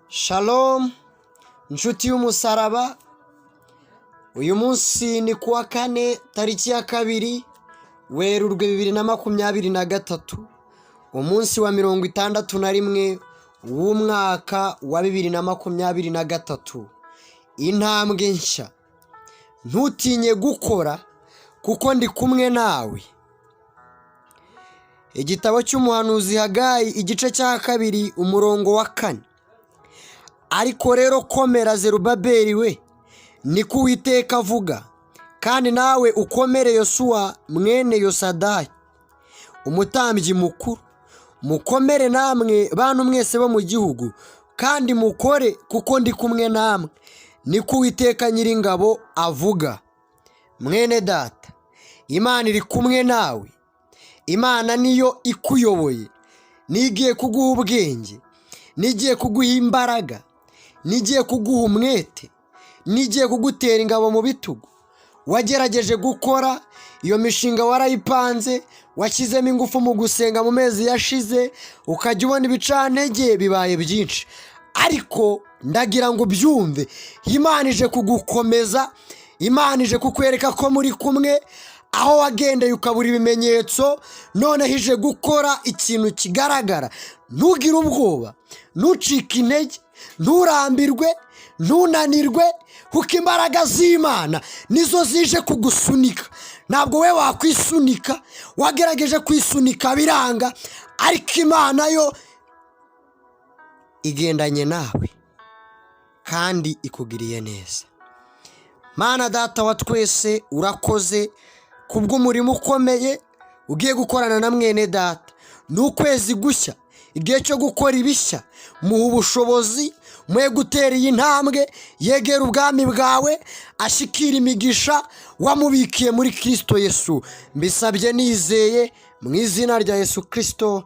Shalom inshuti y'umusaraba. Uyu munsi ni kuwa kane tariki ya 2 Werurwe 2023, umunsi wa 61 w'umwaka wa 2023. Intambwe nshya. Ntutinye gukora kuko ndi kumwe nawe. Igitabo cy'umuhanuzi Hagayi igice cya 2 umurongo wa 4. Ariko rero komera Zerubabeli we, niko Uwiteka avuga, kandi nawe ukomere Yosuwa mwene Yosadayi umutambyi mukuru. Mukomere namwe bantu mwese bo mu gihugu, kandi mukore kuko ndi kumwe namwe, niko Uwiteka Nyiringabo avuga. Mwene data, Imana iri kumwe nawe. Imana niyo ikuyoboye. Nigiye kuguha ubwenge, nigiye kuguha imbaraga, nigiye kuguha umwete, nigiye kugutera ingabo mu bitugu. Wagerageje gukora iyo mishinga, warayipanze, washyizemo ingufu mu gusenga mu mezi yashize, ukajya ubona ibicantege bibaye byinshi. Ariko ndagira ngo ubyumve, Imana ije kugukomeza, Imana ije kukwereka ko muri kumwe. Aho wagendeye ukabura ibimenyetso, none hije gukora ikintu kigaragara. Ntugire ubwoba, ntucike intege, nturambirwe, ntunanirwe, kuko imbaraga z'Imana nizo zije kugusunika. Ntabwo we wakwisunika, wagerageje kwisunika biranga, ariko Imana yo igendanye nawe kandi ikugiriye neza. Mana data wa twese, urakoze kubw'umurimo ukomeye ugiye gukorana na mwene data. Ni ukwezi gushya, igihe cyo gukora ibishya. Muhe ubushobozi, muhe gutera iyi ntambwe, yegera ubwami bwawe, ashikira imigisha wamubikiye muri Kristo Yesu. Mbisabye nizeye mu izina rya Yesu Kristo.